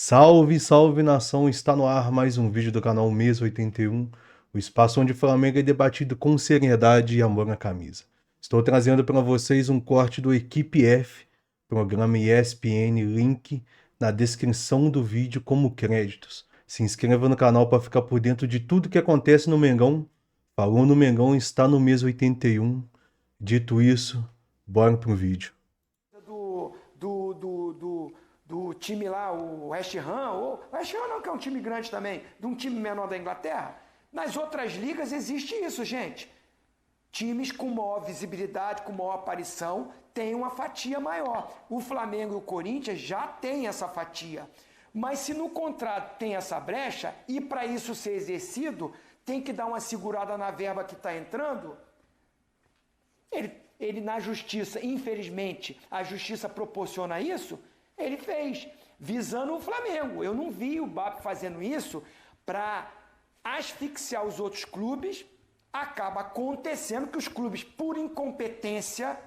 Salve, salve nação! Está no ar mais um vídeo do canal Mesa 81, o espaço onde o Flamengo é debatido com seriedade e amor na camisa. Estou trazendo para vocês um corte do Equipe F, programa ESPN, link na descrição do vídeo como créditos. Se inscreva no canal para ficar por dentro de tudo que acontece no Mengão. Falou no Mengão, está no Mesa 81. Dito isso, bora pro vídeo. Do time lá, o West Ham, ou o West Ham não, que é um time grande também, de um time menor da Inglaterra. Nas outras ligas existe isso, gente. Times com maior visibilidade, com maior aparição, têm uma fatia maior. O Flamengo e o Corinthians já têm essa fatia. Mas se no contrato tem essa brecha, e para isso ser exercido, tem que dar uma segurada na verba que está entrando, ele na justiça, infelizmente, a justiça proporciona isso, ele fez, visando o Flamengo. Eu não vi o BAP fazendo isso para asfixiar os outros clubes. Acaba acontecendo que os clubes, por incompetência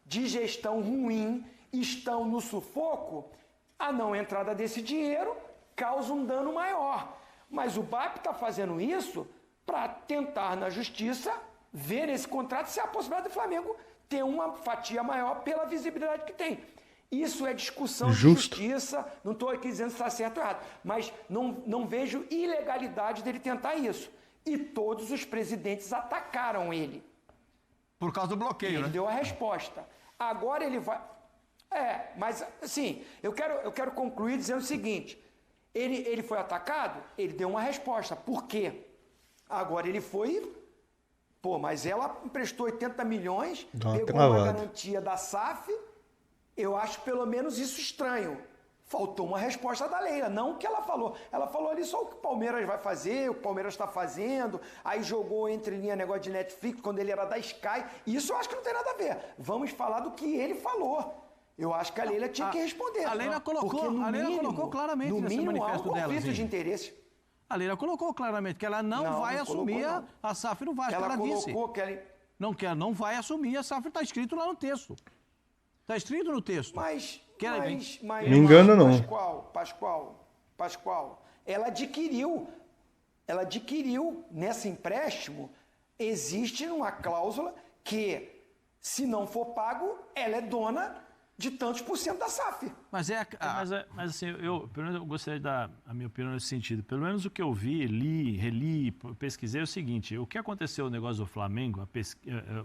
de gestão ruim, estão no sufoco. A não entrada desse dinheiro causa um dano maior. Mas o BAP está fazendo isso para tentar na justiça ver nesse contrato se há a possibilidade do Flamengo ter uma fatia maior pela visibilidade que tem. Isso é discussão Justo. de justiça, não estou aqui dizendo se está certo ou errado, mas não vejo ilegalidade dele tentar isso. E todos os presidentes atacaram ele. Por causa do bloqueio, Ele deu a resposta. Agora ele vai... mas assim, eu quero concluir dizendo o seguinte, ele foi atacado, ele deu uma resposta. Por quê? Agora ele foi... mas ela emprestou 80 milhões, pegou uma garantia da SAF... Eu acho pelo menos isso estranho. Faltou uma resposta da Leila, não o que ela falou. Ela falou ali só o que o Palmeiras vai fazer, o que o Palmeiras está fazendo, aí jogou entre linha negócio de Netflix, quando ele era da Sky. Isso eu acho que não tem nada a ver. Vamos falar do que ele falou. Eu acho que a Leila tinha que responder. A Leila colocou claramente no nesse mínimo, manifesto dela. Conflito de interesse. A Leila colocou claramente que ela não vai assumir a SAF no Vasco. Ela disse. Não vai assumir a SAF, está escrito lá no texto. Está escrito no texto. Mas me engano, não. Pascoal, ela adquiriu nesse empréstimo, existe uma cláusula que, se não for pago, ela é dona de tantos por cento da SAF. Mas assim, pelo menos eu gostaria de dar a minha opinião nesse sentido. Pelo menos o que eu vi, li, reli, pesquisei é o seguinte: o que aconteceu no negócio do Flamengo,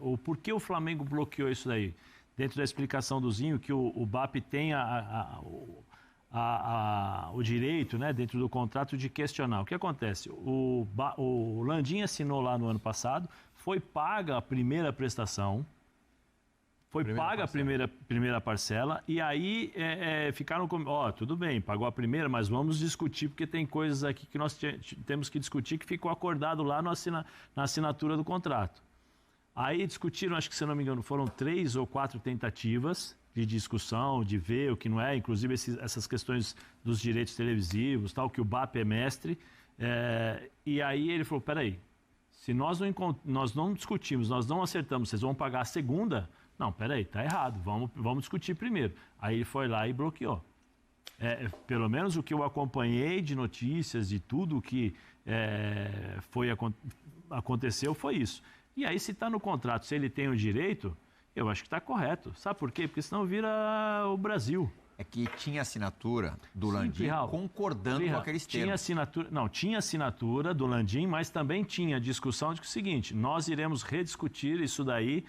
ou por que o Flamengo bloqueou isso daí? Dentro da explicação do Zinho, que o BAP tem o direito, né, dentro do contrato, de questionar. O que acontece? O Landim assinou lá no ano passado, foi paga a primeira prestação, a primeira parcela, e aí ficaram com... tudo bem, pagou a primeira, mas vamos discutir, porque tem coisas aqui que nós temos que discutir, que ficou acordado lá na assinatura do contrato. Aí discutiram, acho que, se não me engano, foram 3 ou 4 tentativas de discussão, de ver o que não é, inclusive essas questões dos direitos televisivos, tal, que o BAP é mestre. E aí ele falou, peraí, se nós não discutimos, nós não acertamos, vocês vão pagar a segunda? Não, peraí, tá errado, vamos discutir primeiro. Aí ele foi lá e bloqueou. Pelo menos o que eu acompanhei de notícias, de tudo que aconteceu, foi isso. E aí, se está no contrato, se ele tem o direito, eu acho que está correto. Sabe por quê? Porque senão vira o Brasil. É que tinha assinatura do Landim concordando com aqueles termos. Tinha assinatura do Landim, mas também tinha discussão de que é o seguinte, nós iremos rediscutir isso daí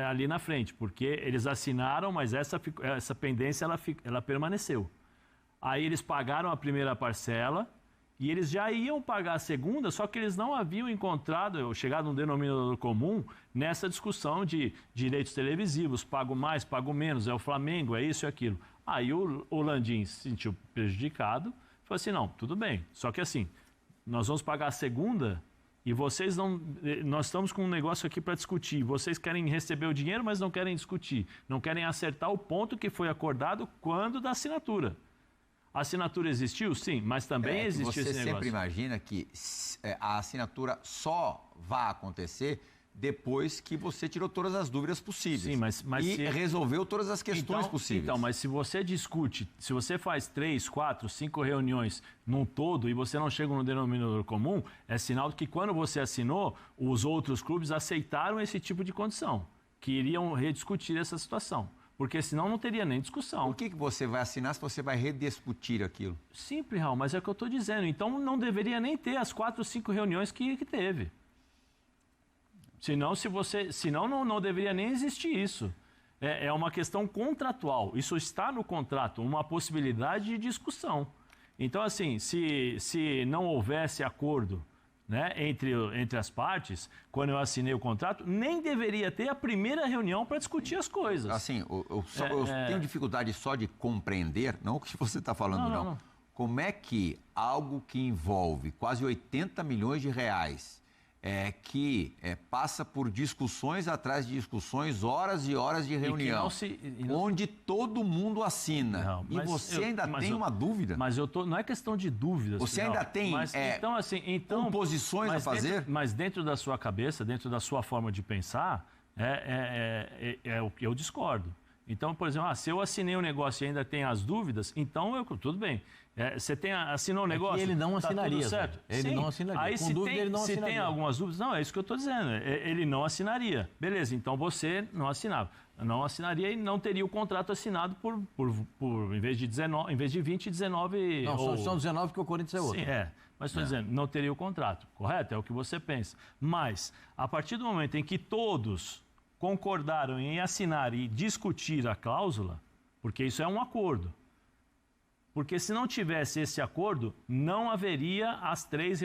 ali na frente, porque eles assinaram, mas essa pendência ela permaneceu. Aí eles pagaram a primeira parcela, e eles já iam pagar a segunda, só que eles não haviam chegado a um denominador comum nessa discussão de direitos televisivos, pago mais, pago menos, é o Flamengo, é isso e aquilo. Aí o Landim se sentiu prejudicado, falou assim, não, tudo bem, só que assim, nós vamos pagar a segunda e vocês não... Nós estamos com um negócio aqui para discutir, vocês querem receber o dinheiro, mas não querem discutir, não querem acertar o ponto que foi acordado quando da assinatura. A assinatura existiu? Sim, mas também existiu esse negócio. Você sempre imagina que a assinatura só vai acontecer depois que você tirou todas as dúvidas possíveis. Sim, mas resolveu todas as questões possíveis. Então, mas se você discute, se você faz 3, 4, 5 reuniões num todo e você não chega no denominador comum, é sinal de que quando você assinou, os outros clubes aceitaram esse tipo de condição, que iriam rediscutir essa situação. Porque senão não teria nem discussão. Por que você vai assinar se você vai rediscutir aquilo? Simples, Raul, mas é o que eu estou dizendo. Então não deveria nem ter as 4 ou 5 reuniões que teve. Senão não deveria nem existir isso. É uma questão contratual. Isso está no contrato, uma possibilidade de discussão. Então, assim, se não houvesse acordo, né, entre as partes, quando eu assinei o contrato, nem deveria ter a primeira reunião para discutir as coisas. Assim, eu tenho dificuldade só de compreender, não o que você está falando, não. Como é que algo que envolve quase 80 milhões de reais, que passa por discussões atrás de discussões, horas e horas de reunião, onde todo mundo assina, e você ainda tem uma dúvida? Mas não é questão de dúvidas. Você ainda tem composições a fazer? Mas dentro da sua cabeça, dentro da sua forma de pensar, é o que eu discordo. Então, por exemplo, se eu assinei um negócio e ainda tem as dúvidas, então tudo bem. Você assinou o negócio, ele não assinaria, tudo certo? Ele não assinaria. Aí, se tem algumas dúvidas, não, é isso que eu estou dizendo. Ele não assinaria. Beleza, então você não assinava. Não assinaria e não teria o contrato assinado por em vez de 20, 19... Não, são 19 que o Corinthians é outro. Sim, mas estou dizendo, não teria o contrato, correto? É o que você pensa. Mas, a partir do momento em que todos concordaram em assinar e discutir a cláusula, porque isso é um acordo. Porque se não tivesse esse acordo, não haveria as 3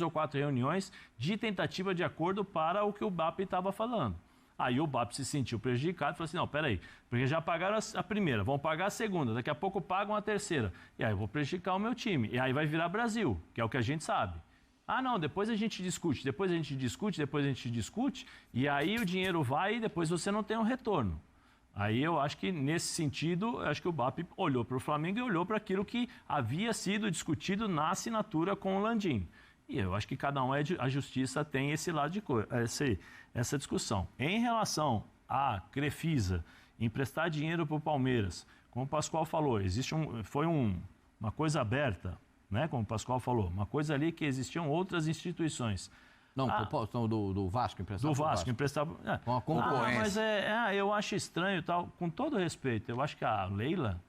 ou 4 reuniões de tentativa de acordo para o que o BAP estava falando. Aí o BAP se sentiu prejudicado e falou assim, não, peraí, porque já pagaram a primeira, vão pagar a segunda, daqui a pouco pagam a terceira. E aí eu vou prejudicar o meu time. E aí vai virar Brasil, que é o que a gente sabe. Não, depois a gente discute, e aí o dinheiro vai e depois você não tem um retorno. Aí eu acho que, nesse sentido, acho que o BAP olhou para o Flamengo e olhou para aquilo que havia sido discutido na assinatura com o Landim. E eu acho que cada um a justiça tem esse lado de essa discussão. Em relação à Crefisa, emprestar dinheiro para o Palmeiras, como o Pascoal falou, foi uma coisa aberta, né? Como o Pascoal falou, uma coisa ali que existiam outras instituição. Não, do Vasco emprestava. Do Vasco emprestava. Com a concorrência. Mas eu acho estranho, tal, com todo respeito, eu acho que a Leila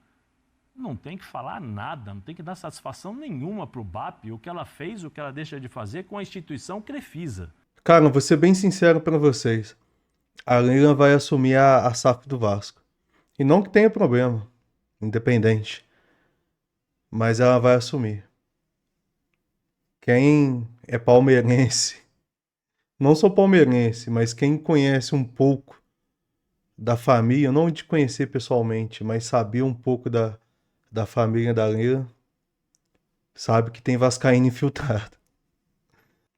não tem que falar nada, não tem que dar satisfação nenhuma para o BAP, o que ela fez, o que ela deixa de fazer com a instituição Crefisa. Cara, vou ser bem sincero para vocês. A Leila vai assumir a SAF do Vasco. E não que tenha problema, independente. Mas ela vai assumir. Quem é palmeirense, não sou palmeirense, mas quem conhece um pouco da família, não de conhecer pessoalmente, mas saber um pouco da família da Leila, sabe que tem vascaíno infiltrado.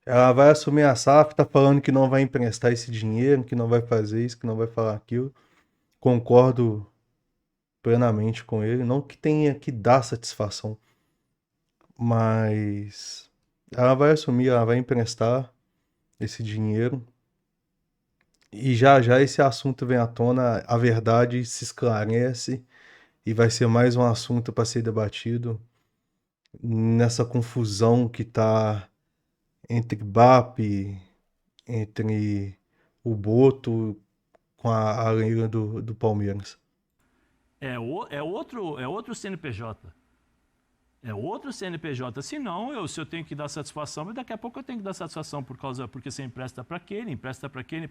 Ela vai assumir a SAF, tá falando que não vai emprestar esse dinheiro, que não vai fazer isso, que não vai falar aquilo. Concordo plenamente com ele, não que tenha que dar satisfação, mas ela vai assumir, ela vai emprestar esse dinheiro e já esse assunto vem à tona, a verdade se esclarece e vai ser mais um assunto para ser debatido nessa confusão que tá entre BAP, entre o Boto com a Leila do Palmeiras. É outro CNPJ. É outro CNPJ. Se eu tenho que dar satisfação, mas daqui a pouco eu tenho que dar satisfação porque você empresta para aquele, empresta para aquele.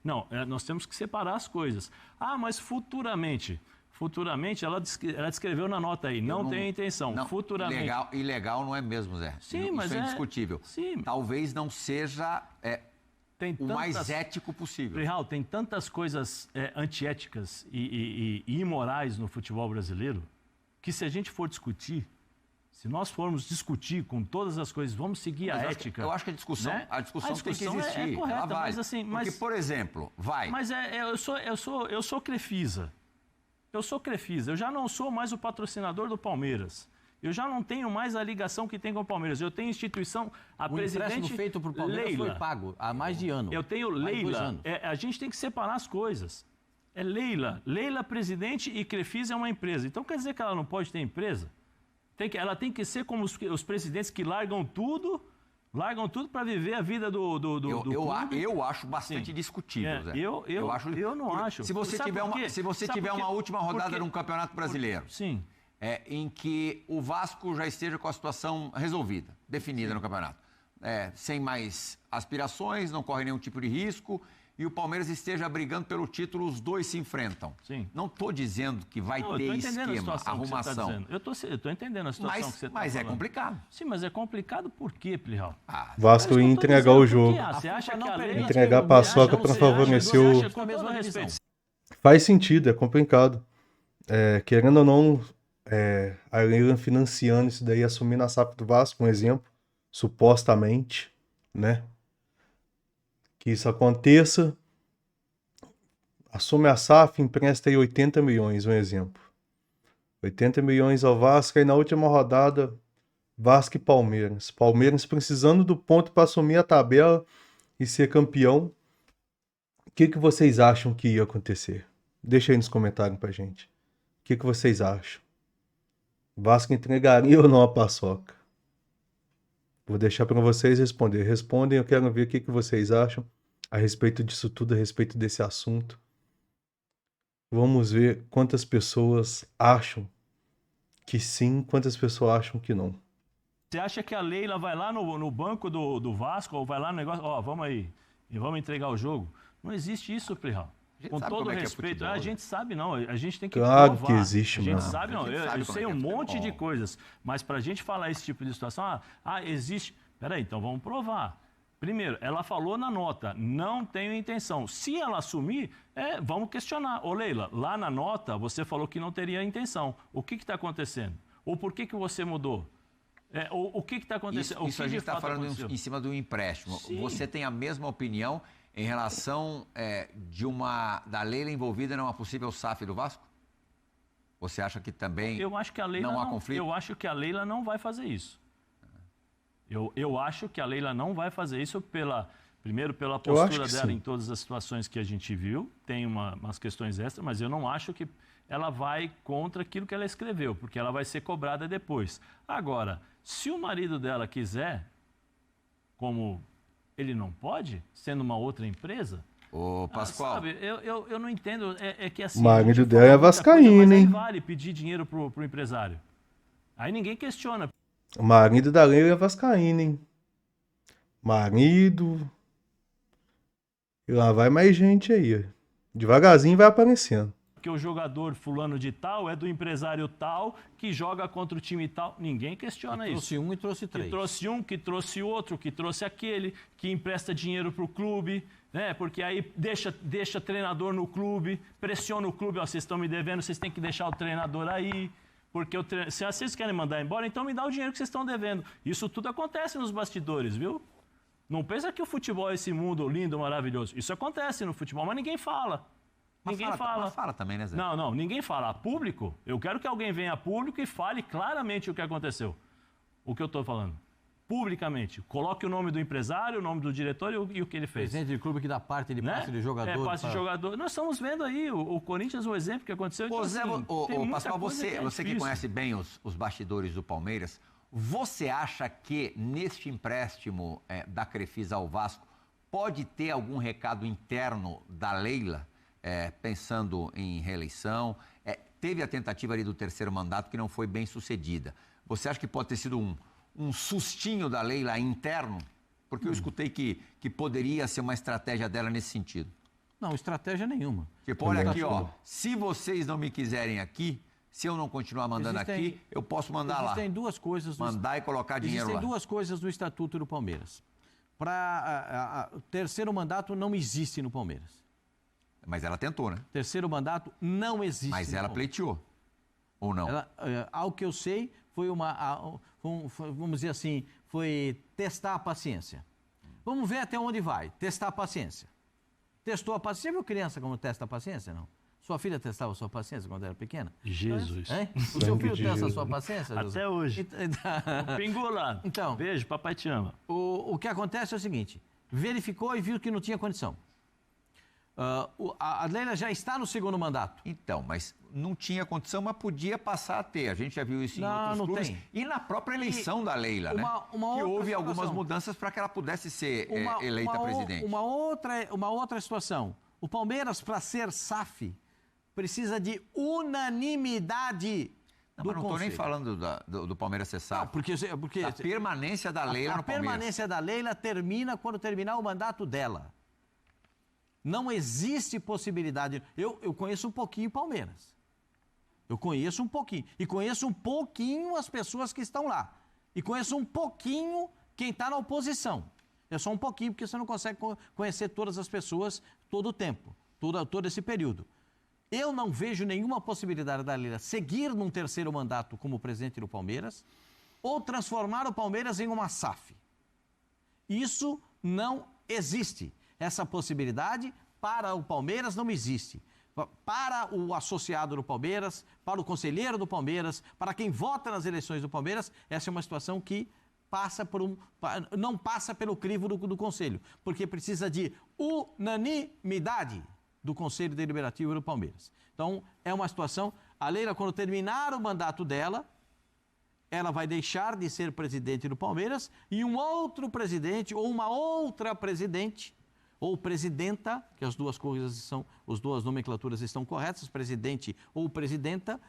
Não, nós temos que separar as coisas. Mas futuramente ela descreveu na nota aí, não tem intenção. Não, futuramente. Ilegal não é mesmo, Zé. Sim, isso mas é indiscutível. Sim. Talvez não seja mais ético possível. Real, tem tantas coisas antiéticas e imorais no futebol brasileiro que, se a gente for discutir, se nós formos discutir com todas as coisas, vamos seguir a ética. Eu acho que a discussão tem que existir. É correta, ela vai. Porque, por exemplo, vai. Mas eu sou Crefisa. Eu já não sou mais o patrocinador do Palmeiras. Eu já não tenho mais a ligação que tem com o Palmeiras. Eu tenho instituição, a presidente empréstimo feito para o Palmeiras Leila. foi pago há mais de ano. Eu tenho Leila. A gente tem que separar as coisas. É Leila. Leila, presidente, e Crefisa é uma empresa. Então quer dizer que ela não pode ter empresa? Ela tem que ser como os presidentes que largam tudo para viver a vida do clube. Eu acho bastante discutível, Zé. Eu não acho. Se você tiver uma última rodada num Campeonato Brasileiro, sim, em que o Vasco já esteja com a situação resolvida, definida no campeonato, sem mais aspirações, não corre nenhum tipo de risco, e o Palmeiras esteja brigando pelo título, os dois se enfrentam. Sim. Não estou dizendo que vai ter esquema, arrumação. Eu estou entendendo a situação que você está falando. Mas é complicado. Sim, mas é complicado por quê, Plihal? Vasco ia entregar o jogo. Você acha que a Leila... Entregar a paçoca para favorecer o... Faz sentido, é complicado. Querendo ou não, a Leila financiando isso daí, assumindo a SAF do Vasco, um exemplo, supostamente, né? Que isso aconteça, assume a SAF, empresta aí 80 milhões, um exemplo. 80 milhões ao Vasco, aí na última rodada, Vasco e Palmeiras. Palmeiras precisando do ponto para assumir a tabela e ser campeão. O que vocês acham que ia acontecer? Deixa aí nos comentários pra gente. O que vocês acham? Vasco entregaria ou não a paçoca? Vou deixar para vocês responder. Respondem, eu quero ver o que vocês acham a respeito disso tudo, a respeito desse assunto. Vamos ver quantas pessoas acham que sim, quantas pessoas acham que não. Você acha que a Leila vai lá no banco do Vasco, ou vai lá no negócio, vamos aí, e vamos entregar o jogo? Não existe isso, Plihal. Com todo respeito, a gente sabe não, a gente tem que provar. Claro que existe, mano. A gente mano. sabe não, eu sei um monte de coisas, mas pra gente falar esse tipo de situação, existe... Peraí, então vamos provar. Primeiro, ela falou na nota, não tenho intenção. Se ela assumir, vamos questionar. Ô Leila, lá na nota você falou que não teria intenção. O que está acontecendo? Ou por que você mudou? O que está acontecendo? Isso a gente está falando em cima do empréstimo. Sim. Você tem a mesma opinião em relação da Leila envolvida numa possível SAF do Vasco? Você acha que também não há conflito? Eu acho que a Leila não vai fazer isso. Eu acho que a Leila não vai fazer isso primeiro pela postura dela em todas as situações que a gente viu. Tem umas questões extras, mas eu não acho que ela vai contra aquilo que ela escreveu, porque ela vai ser cobrada depois. Agora, se o marido dela quiser, como ele não pode, sendo uma outra empresa... Ô, Pascoal... sabe, eu não entendo, que assim... O marido dela é vascaíno, hein? Mas vale pedir dinheiro pro empresário. Aí ninguém questiona. O marido da Leila é vascaíno, hein? Marido... E lá vai mais gente aí. Devagarzinho vai aparecendo. Porque o jogador fulano de tal é do empresário tal que joga contra o time tal. Ninguém questiona isso. Trouxe um e trouxe três. Que trouxe um, que trouxe outro, que trouxe aquele, que empresta dinheiro pro clube, né? Porque aí deixa treinador no clube, pressiona o clube, vocês estão me devendo, vocês têm que deixar o treinador aí. Porque se vocês querem mandar embora, então me dá o dinheiro que vocês estão devendo. Isso tudo acontece nos bastidores, viu? Não pensa que o futebol é esse mundo lindo, maravilhoso. Isso acontece no futebol, mas ninguém fala. Ninguém fala. Mas fala também, né, Zé? Não, ninguém fala. A público, eu quero que alguém venha a público e fale claramente o que aconteceu. O que eu estou falando. Publicamente. Coloque o nome do empresário, o nome do diretor e o que ele fez. Presidente de clube que dá parte de passe de jogador. Passe de jogador. Nós estamos vendo aí o Corinthians, o exemplo que aconteceu. Então, Zé, Pascoal, você que conhece bem os bastidores do Palmeiras, você acha que neste empréstimo da Crefisa ao Vasco pode ter algum recado interno da Leila? Pensando em reeleição, teve a tentativa ali do terceiro mandato que não foi bem sucedida. Você acha que pode ter sido um sustinho da Leila interno? Porque eu escutei que poderia ser uma estratégia dela nesse sentido. Não, estratégia nenhuma. Tipo, olha aqui, se vocês não me quiserem aqui, se eu não continuar mandando aqui, eu posso mandar lá. Existem duas coisas... Mandar e colocar dinheiro lá. Existem duas coisas no Estatuto do Palmeiras. O terceiro mandato não existe no Palmeiras. Mas ela tentou, né? Terceiro mandato não existe. Mas ela pleiteou, ou não? Ao que eu sei, foi vamos dizer assim, foi testar a paciência. Vamos ver até onde vai, testar a paciência. Testou a paciência, viu criança como testa a paciência, não? Sua filha testava sua paciência quando era pequena? Jesus. Hein? O seu filho testa a sua paciência, José? Até hoje. Pingou lá. Então, beijo, papai te ama. O que acontece é o seguinte, verificou e viu que não tinha condição. A Leila já está no segundo mandato. Então, mas não tinha condição, mas podia passar a ter. A gente já viu isso em outros clubes. Tem. E na própria eleição da Leila, que houve algumas mudanças para que ela pudesse ser eleita presidente. Uma outra situação. O Palmeiras, para ser SAF, precisa de unanimidade do mas não estou nem falando do Palmeiras ser SAF. Não, porque a permanência da Leila no Palmeiras. A permanência da Leila termina quando terminar o mandato dela. Não existe possibilidade. Eu conheço um pouquinho Palmeiras. Eu conheço um pouquinho. E conheço um pouquinho as pessoas que estão lá. E conheço um pouquinho quem está na oposição. É só um pouquinho, porque você não consegue conhecer todas as pessoas todo o tempo, todo esse período. Eu não vejo nenhuma possibilidade da Leila seguir num terceiro mandato como presidente do Palmeiras ou transformar o Palmeiras em uma SAF. Isso não existe. Essa possibilidade para o Palmeiras não existe. Para o associado do Palmeiras, para o conselheiro do Palmeiras, para quem vota nas eleições do Palmeiras, essa é uma situação que não passa pelo crivo do Conselho, porque precisa de unanimidade do Conselho Deliberativo do Palmeiras. Então, é uma situação... A Leila, quando terminar o mandato dela, ela vai deixar de ser presidente do Palmeiras e um outro presidente ou uma outra presidente ou presidenta, que as duas nomenclaturas estão corretas, presidente ou presidenta,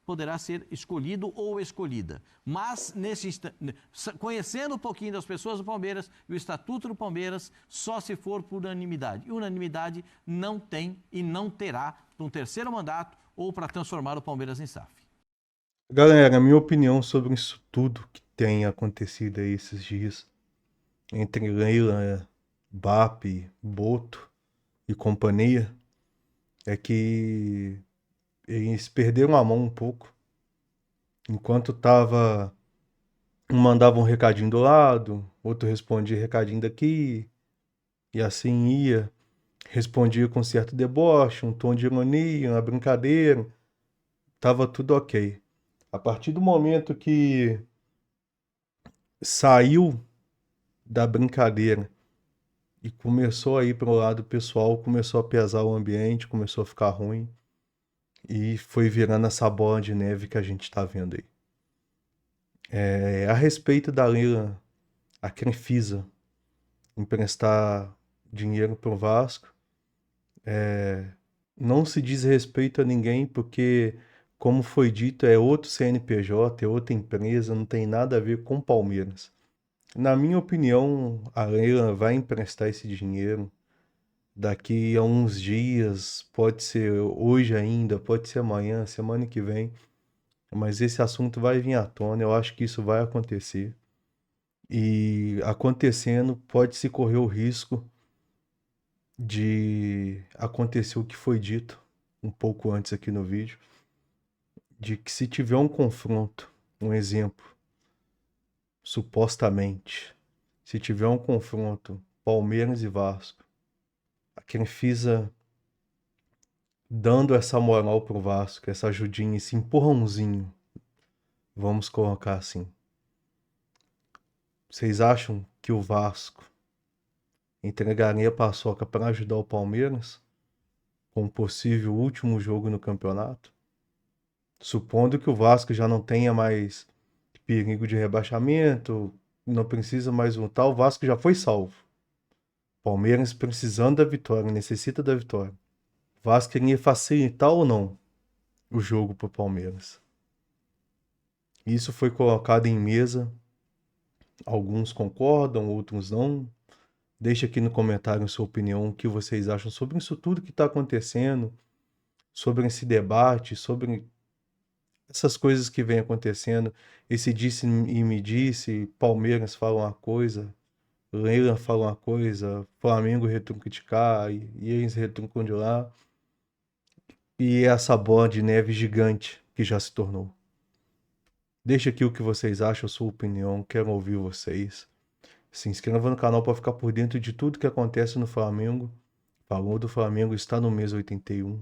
poderá ser escolhido ou escolhida. Mas, conhecendo um pouquinho das pessoas do Palmeiras e o Estatuto do Palmeiras, só se for por unanimidade. E unanimidade não tem e não terá num terceiro mandato ou para transformar o Palmeiras em SAF. Galera, a minha opinião sobre isso tudo que tem acontecido aí esses dias, entre Leila, BAP, Boto e companhia, é que eles perderam a mão um pouco. Enquanto um mandava um recadinho do lado, outro respondia recadinho daqui, e assim ia. Respondia com certo deboche, um tom de ironia, uma brincadeira. Tava tudo ok. A partir do momento que saiu da brincadeira e começou a ir para o lado pessoal, começou a pesar o ambiente, começou a ficar ruim. E foi virando essa bola de neve que a gente está vendo aí. A respeito da Leila, a Crefisa emprestar dinheiro para o Vasco, não se diz respeito a ninguém, porque, como foi dito, é outro CNPJ, é outra empresa, não tem nada a ver com Palmeiras. Na minha opinião, a Leila vai emprestar esse dinheiro daqui a uns dias, pode ser hoje ainda, pode ser amanhã, semana que vem, mas esse assunto vai vir à tona, eu acho que isso vai acontecer. E acontecendo, pode-se correr o risco de acontecer o que foi dito um pouco antes aqui no vídeo, de que se tiver um confronto, um exemplo, supostamente, se tiver um confronto Palmeiras e Vasco, a Crefisa dando essa moral pro Vasco, essa ajudinha, esse empurrãozinho, vamos colocar assim. Vocês acham que o Vasco entregaria a paçoca para ajudar o Palmeiras com um possível último jogo no campeonato? Supondo que o Vasco já não tenha mais perigo de rebaixamento, não precisa mais lutar, o Vasco já foi salvo. Palmeiras precisando da vitória, necessita da vitória. O Vasco iria facilitar ou não o jogo para o Palmeiras? Isso foi colocado em mesa. Alguns concordam, outros não. Deixa aqui no comentário a sua opinião, o que vocês acham sobre isso tudo que está acontecendo, sobre esse debate, sobre essas coisas que vem acontecendo. Esse disse e me disse, Palmeiras fala uma coisa, Leila fala uma coisa, Flamengo retruca de cá, e eles retrucam de lá. E essa bola de neve gigante que já se tornou. Deixa aqui o que vocês acham, a sua opinião, quero ouvir vocês. Se inscreva no canal para ficar por dentro de tudo que acontece no Flamengo. Falou do Flamengo, está no mês 81.